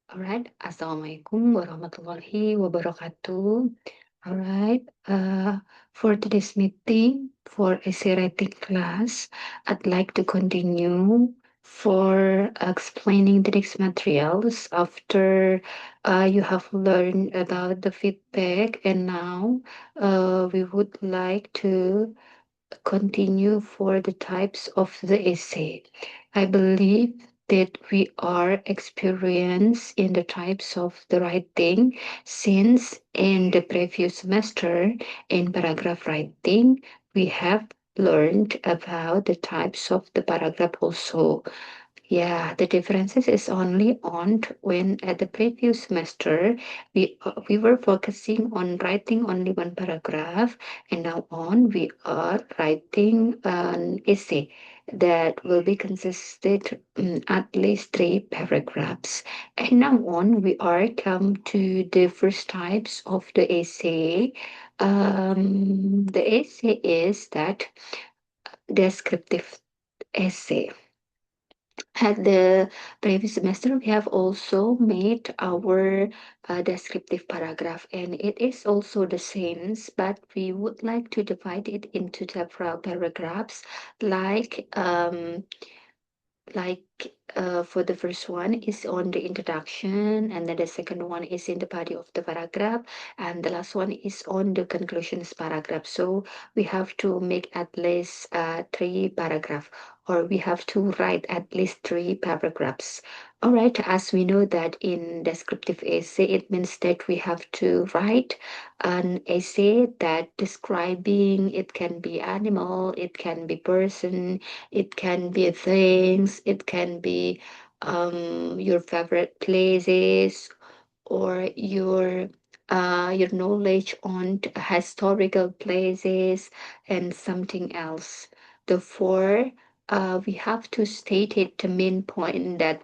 Alright, Assalamualaikum warahmatullahi wabarakatuh. Alright, for today's meeting for essay writing class, I'd like to continue for explaining the next materials after you have learned about the feedback, and now we would like to continue for the types of the essay. I believe that we are experienced in the types of the writing since in the previous semester in paragraph writing we have learned about the types of the paragraph also. Yeah, the differences is only on when at the previous semester we were focusing on writing only one paragraph, and now on we are writing an essay that will be consisted at least three paragraphs. And now on we are come to the first types of the essay. The essay is that descriptive essay. At the previous semester, we have also made our descriptive paragraph, and it is also the same, but we would like to divide it into several paragraphs, like like for the first one is on the introduction, and then the second one is in the body of the paragraph, and the last one is on the conclusions paragraph. So we have to make at least three paragraph, or we have to write at least three paragraphs. All right, as we know that in descriptive essay, it means that we have to write an essay that describing, it can be animal, it can be person, it can be things, it can be your favorite places, or your knowledge on historical places and something else. Therefore, we have to state it the main point that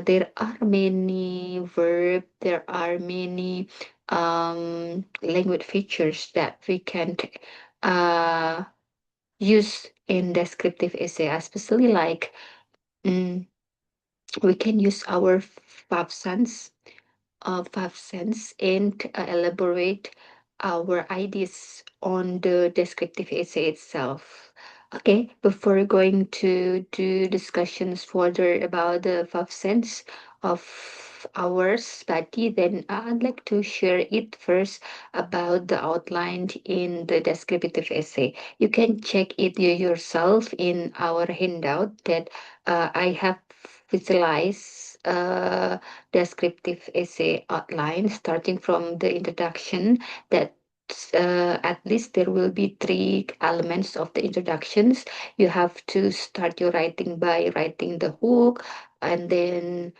there are many verb, there are many language features that we can uh, use in descriptive essay, especially like mm, we can use our five sense and elaborate our ideas on the descriptive essay itself. Okay, before going to do discussions further about the five sense of our study, then I'd like to share it first about the outline in the descriptive essay. You can check it yourself in our handout that I have visualized descriptive essay outline starting from the introduction that at least there will be three elements of the introductions. You have to start your writing by writing the hook, and then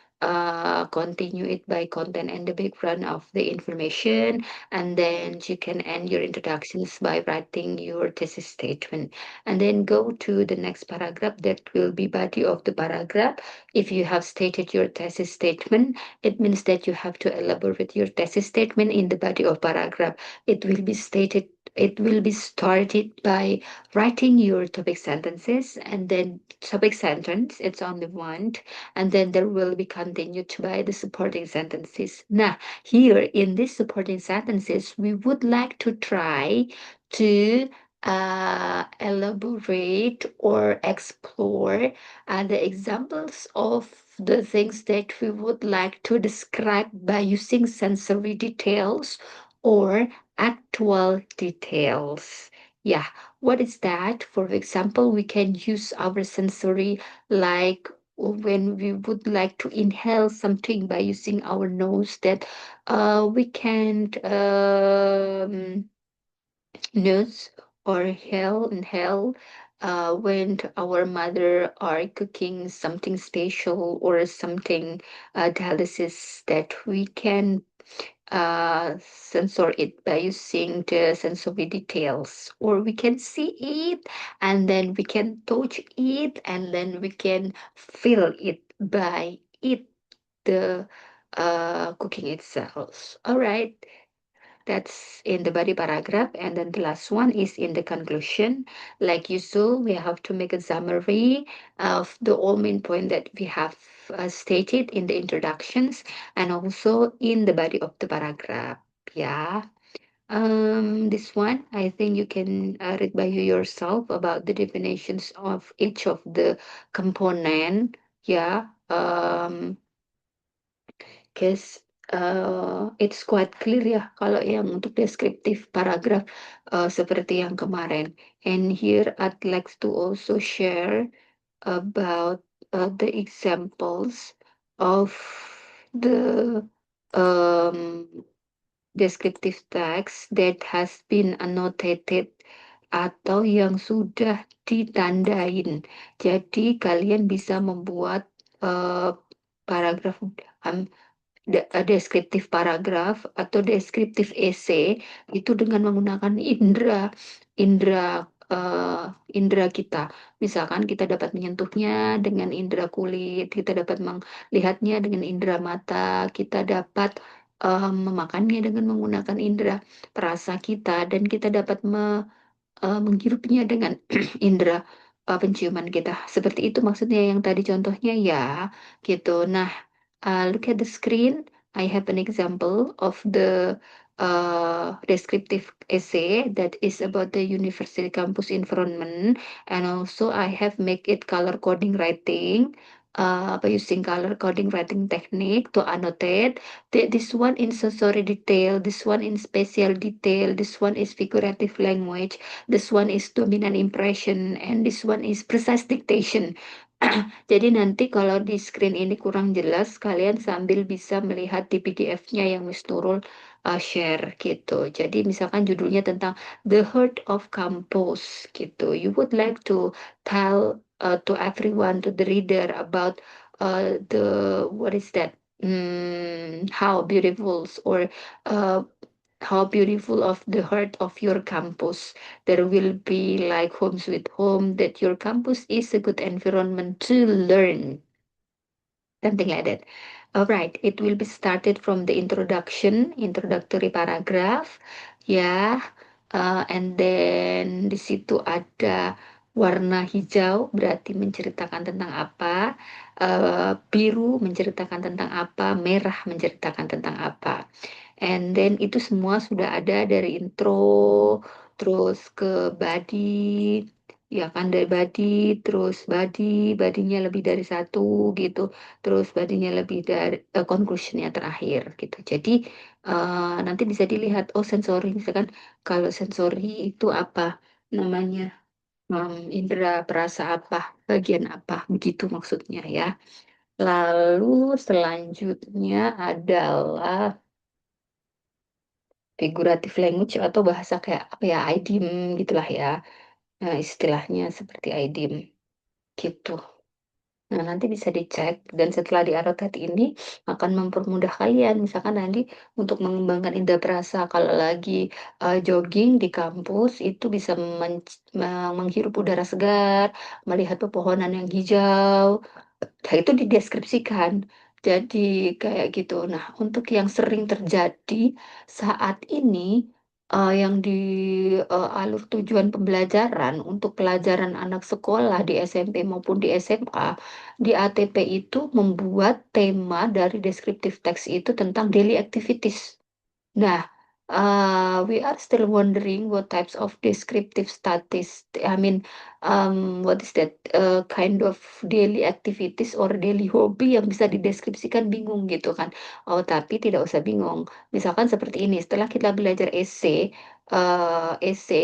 continue it by content and the background of the information, and then you can end your introductions by writing your thesis statement, and then go to the next paragraph that will be body of the paragraph. If you have stated your thesis statement, it means that you have to elaborate your thesis statement in the body of paragraph. It will be stated, it will be started by writing your topic sentences, and then topic sentence, it's only one, and then there will be continued by the supporting sentences. Now, here in these supporting sentences, we would like to try to elaborate or explore the examples of the things that we would like to describe by using sensory details or actual details. Yeah, what is that? For example, we can use our sensory like when we would like to inhale something by using our nose, that we can nose or inhale when our mother are cooking something special or something delicious, that we can censor it by using the sensory details, or we can see it and then we can touch it and then we can feel it by it, the cooking itself. All right. That's in the body paragraph. And then the last one is in the conclusion. Like usual, we have to make a summary of the all main point that we have stated in the introductions and also in the body of the paragraph. Yeah. This one, I think you can read by you yourself about the definitions of each of the component. Yeah. Guess it's quite clear ya kalau yang untuk deskriptif paragraf seperti yang kemarin. And here I'd like to also share about the examples of the um, descriptive text that has been annotated atau yang sudah ditandain. Jadi kalian bisa membuat paragraf deskriptif paragraf atau deskriptif esai itu dengan menggunakan indera kita. Misalkan kita dapat menyentuhnya dengan indera kulit, kita dapat melihatnya dengan indera mata, kita dapat memakannya dengan menggunakan indera perasa kita, dan kita dapat menghirupnya dengan indera penciuman kita. Seperti itu maksudnya yang tadi contohnya ya, gitu. Nah, look at the screen. I have an example of the descriptive essay that is about the university campus environment, and also I have make it color coding writing. By using color coding writing technique to annotate this one in sensory detail, this one in spatial detail, this one is figurative language, this one is dominant impression, and this one is precise dictation. Jadi nanti kalau di screen ini kurang jelas, kalian sambil bisa melihat di PDF-nya yang Miss Nurul share gitu. Jadi misalkan judulnya tentang The Heart of Campus gitu. You would like to tell to everyone, to the reader about the what is that? How beautiful or uh, how beautiful of the heart of your campus. There will be like home sweet home, that your campus is a good environment to learn, something like that. All right, it will be started from the introductory paragraph, ya. And then di situ ada warna hijau berarti menceritakan tentang apa, biru menceritakan tentang apa, merah menceritakan tentang apa. And then itu semua sudah ada dari intro, terus ke body, ya kan, dari body, terus badinya lebih dari satu gitu, terus badinya lebih dari conclusionnya terakhir gitu. Jadi nanti bisa dilihat, oh sensori, misalkan kalau sensori itu apa namanya, indera perasa apa, bagian apa, begitu maksudnya ya. Lalu selanjutnya adalah figurative language atau bahasa kayak apa ya, idiom gitulah ya. Nah, istilahnya seperti idiom gitu. Nah, nanti bisa dicek dan setelah diannotate ini akan mempermudah kalian. Misalkan nanti untuk mengembangkan indera perasa kalau lagi jogging di kampus itu bisa menghirup udara segar, melihat pepohonan yang hijau. Nah, itu dideskripsikan. Jadi kayak gitu. Nah, untuk yang sering terjadi saat ini, yang di alur tujuan pembelajaran untuk pelajaran anak sekolah di SMP maupun di SMA, di ATP itu membuat tema dari descriptive text itu tentang daily activities. Nah, we are still wondering what types of descriptive statis, I mean, what is that kind of daily activities or daily hobby yang bisa dideskripsikan, bingung gitu kan. Oh, tapi tidak usah bingung. Misalkan seperti ini, setelah kita belajar essay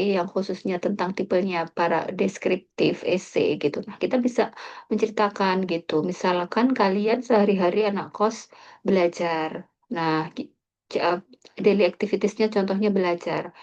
yang khususnya tentang tipenya para deskriptif essay gitu. Nah, kita bisa menceritakan gitu. Misalkan kalian sehari-hari anak kos belajar. Nah, daily activitiesnya contohnya belajar.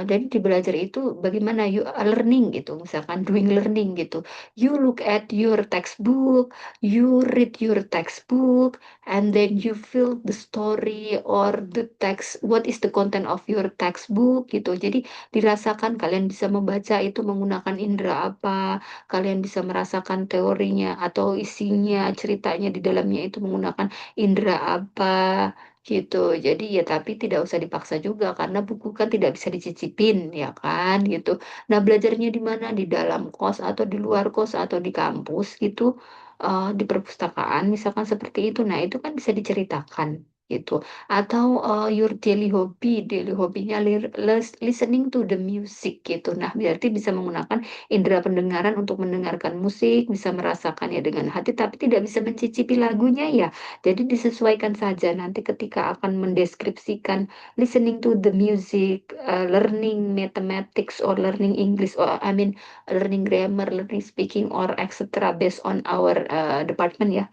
Dan di belajar itu bagaimana you are learning gitu, misalkan doing learning gitu. You look at your textbook, you read your textbook, and then you feel the story or the text, what is the content of your textbook gitu. Jadi dirasakan, kalian bisa membaca itu menggunakan indera apa, kalian bisa merasakan teorinya atau isinya, ceritanya di dalamnya itu menggunakan indera apa gitu. Jadi ya tapi tidak usah dipaksa juga karena buku kan tidak bisa dicicipin ya kan gitu. Nah, belajarnya di mana? Di dalam kos atau di luar kos atau di kampus gitu, di perpustakaan misalkan seperti itu. Nah, itu kan bisa diceritakan gitu. Atau your daily hobby, daily hobbynya listening to the music gitu. Nah, berarti bisa menggunakan indera pendengaran untuk mendengarkan musik, bisa merasakannya dengan hati tapi tidak bisa mencicipi lagunya ya. Jadi disesuaikan saja nanti ketika akan mendeskripsikan listening to the music, learning mathematics or learning English or I mean learning grammar, learning speaking or etc. based on our department ya.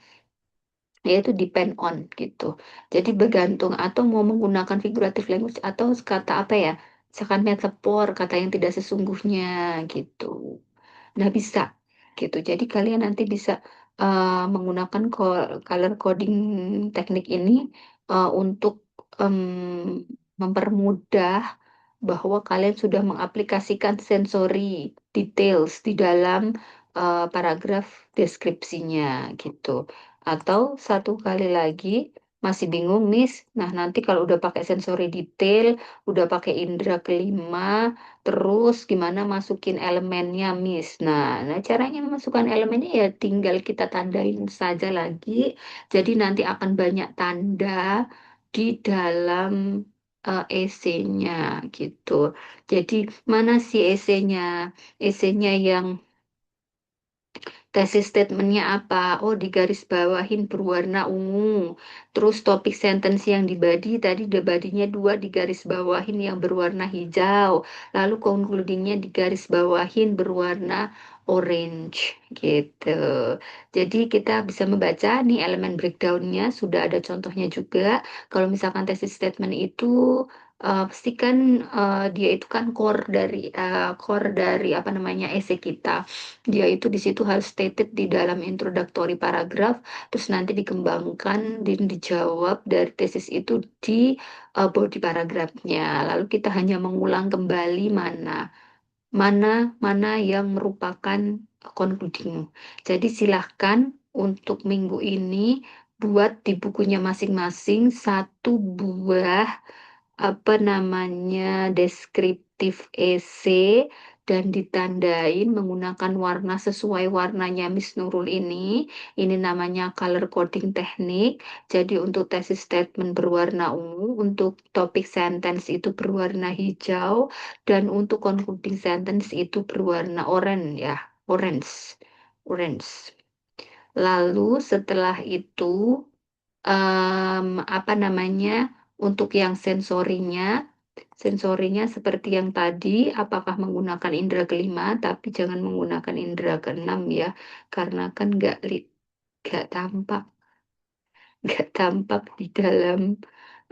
Ya itu depend on gitu. Jadi bergantung atau mau menggunakan figurative language atau kata apa ya? Misalkan metafor, kata yang tidak sesungguhnya gitu. Nah, bisa gitu. Jadi kalian nanti bisa menggunakan color coding teknik ini untuk mempermudah bahwa kalian sudah mengaplikasikan sensori details di dalam paragraf deskripsinya gitu. Atau satu kali lagi masih bingung, Miss. Nah, nanti kalau udah pakai sensori detail, udah pakai indera kelima, terus gimana masukin elemennya, Miss? Nah, caranya memasukkan elemennya ya tinggal kita tandain saja lagi. Jadi nanti akan banyak tanda di dalam esainya gitu. Jadi mana sih esainya? Esainya yang tesis statementnya apa? Oh, di garis bawahin berwarna ungu. Terus topik sentence yang di body tadi the body-nya dua di garis bawahin yang berwarna hijau. Lalu concluding-nya di garis bawahin berwarna orange gitu. Jadi kita bisa membaca nih elemen breakdown-nya sudah ada contohnya juga. Kalau misalkan tesis statement itu pastikan dia itu kan core dari apa namanya esai kita. Dia itu di situ harus stated di dalam introductory paragraph, terus nanti dikembangkan dan dijawab dari tesis itu di body paragrafnya. Lalu kita hanya mengulang kembali mana mana yang merupakan concluding. Jadi silahkan untuk minggu ini buat di bukunya masing-masing satu buah apa namanya deskriptif essay dan ditandain menggunakan warna sesuai warnanya Miss Nurul ini. Ini namanya color coding teknik. Jadi untuk tesis statement berwarna ungu, untuk topik sentence itu berwarna hijau, dan untuk concluding sentence itu berwarna oranye ya, orange. Orange. Lalu setelah itu apa namanya untuk yang sensorinya seperti yang tadi apakah menggunakan indera kelima tapi jangan menggunakan indera keenam ya karena kan nggak tampak nggak tampak di dalam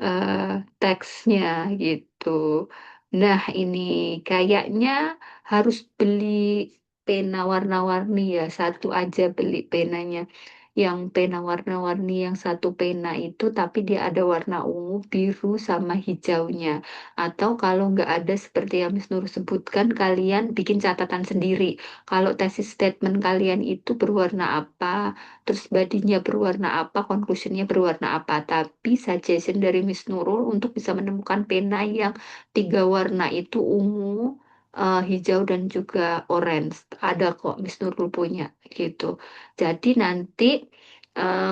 eh, teksnya gitu. Nah, ini kayaknya harus beli pena warna-warni ya, satu aja beli penanya. Yang pena warna-warni yang satu pena itu tapi dia ada warna ungu, biru sama hijaunya. Atau kalau nggak ada seperti yang Miss Nur sebutkan, kalian bikin catatan sendiri. Kalau tesis statement kalian itu berwarna apa, terus badinya berwarna apa, conclusionnya berwarna apa. Tapi suggestion dari Miss Nurul untuk bisa menemukan pena yang tiga warna itu ungu, hijau dan juga orange. Ada kok Miss Nurul punya gitu. Jadi nanti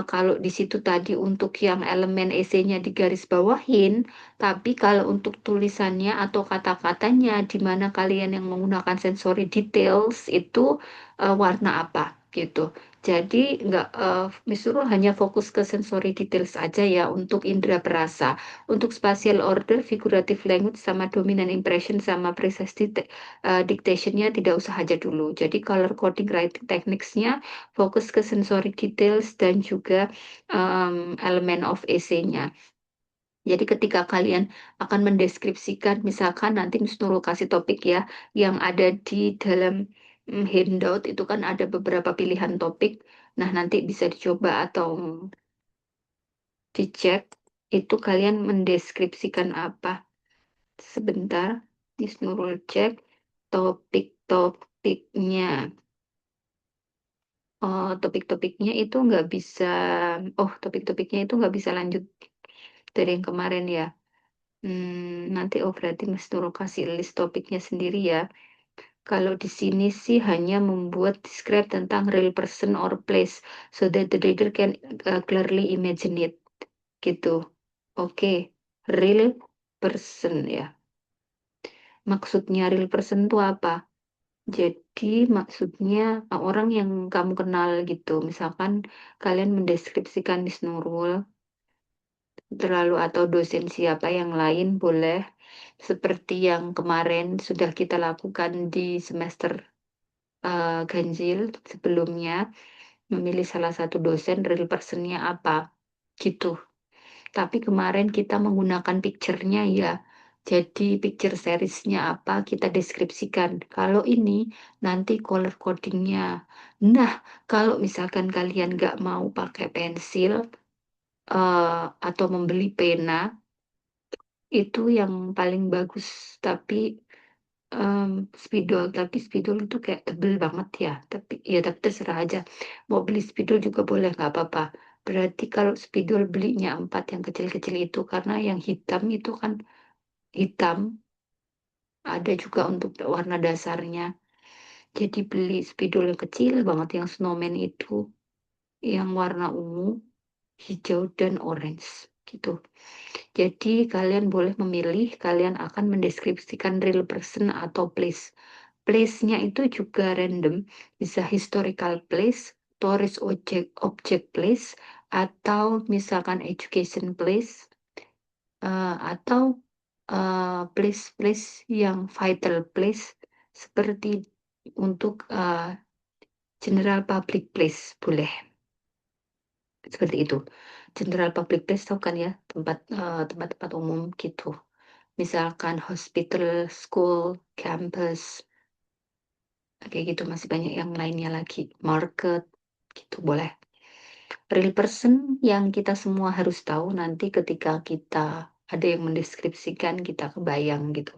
kalau di situ tadi untuk yang elemen esainya digaris bawahin, tapi kalau untuk tulisannya atau kata-katanya di mana kalian yang menggunakan sensory details itu warna apa gitu. Jadi nggak disuruh hanya fokus ke sensory details aja ya untuk indera perasa. Untuk spatial order, figurative language sama dominant impression sama precise dictationnya tidak usah aja dulu. Jadi color coding writing techniques-nya fokus ke sensory details dan juga element of essay-nya. Jadi ketika kalian akan mendeskripsikan, misalkan nanti Miss Nurul kasih topik ya, yang ada di dalam handout itu kan ada beberapa pilihan topik. Nah, nanti bisa dicoba atau dicek itu kalian mendeskripsikan apa. Sebentar, Miss Nurul cek topik-topiknya. Oh, topik-topiknya itu nggak bisa, oh, topik-topiknya itu nggak bisa lanjut dari yang kemarin ya. Nanti berarti Mas Nurul kasih list topiknya sendiri ya. Kalau di sini sih hanya membuat describe tentang real person or place so that the reader can clearly imagine it gitu. Oke, real person ya. Maksudnya real person itu apa? Jadi maksudnya orang yang kamu kenal gitu. Misalkan kalian mendeskripsikan Miss Nurul terlalu atau dosen siapa yang lain boleh seperti yang kemarin sudah kita lakukan di semester ganjil sebelumnya, memilih salah satu dosen real person-nya apa, gitu. Tapi kemarin kita menggunakan picture-nya ya. Jadi picture series-nya apa kita deskripsikan. Kalau ini nanti color coding-nya. Nah, kalau misalkan kalian nggak mau pakai pensil atau membeli pena, itu yang paling bagus. Tapi spidol, tapi spidol itu kayak tebel banget ya, tapi terserah aja, mau beli spidol juga boleh, nggak apa-apa. Berarti kalau spidol belinya 4 yang kecil-kecil itu, karena yang hitam itu kan hitam, ada juga untuk warna dasarnya. Jadi beli spidol yang kecil banget, yang snowman itu, yang warna ungu, hijau, dan orange, gitu. Jadi kalian boleh memilih, kalian akan mendeskripsikan real person atau place. Place-nya itu juga random, bisa historical place, tourist object place, atau misalkan education place, atau place-place yang vital place seperti untuk general public place, boleh seperti itu. General public place tahu kan ya, tempat-tempat umum gitu. Misalkan hospital, school, campus, kayak gitu, masih banyak yang lainnya lagi, market, gitu boleh. Real person yang kita semua harus tahu nanti ketika kita ada yang mendeskripsikan, kita kebayang gitu.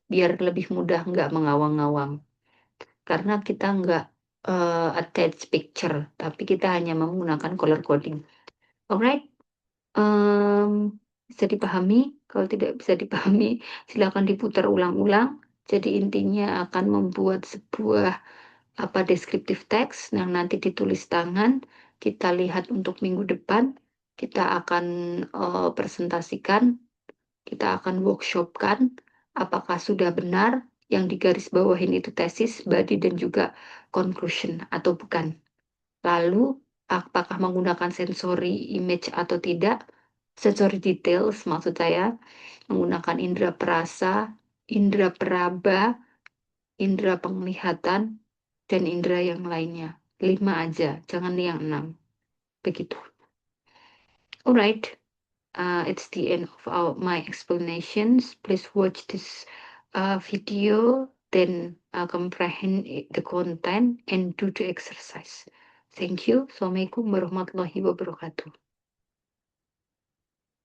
Biar lebih mudah nggak mengawang-awang. Karena kita nggak attach picture, tapi kita hanya menggunakan color coding. Alright, bisa dipahami? Kalau tidak bisa dipahami, silakan diputar ulang-ulang. Jadi intinya akan membuat sebuah deskriptif teks yang nanti ditulis tangan, kita lihat untuk minggu depan, kita akan presentasikan, kita akan workshopkan apakah sudah benar yang digarisbawahin itu tesis, body, dan juga conclusion atau bukan. Lalu apakah menggunakan sensory image atau tidak, sensory details maksud saya, menggunakan indera perasa, indera peraba, indera penglihatan, dan indera yang lainnya. 5 aja, jangan yang 6. Begitu. Alright, it's the end of my explanations. Please watch this video, then comprehend the content and do the exercise. Thank you. Assalamualaikum warahmatullahi wabarakatuh.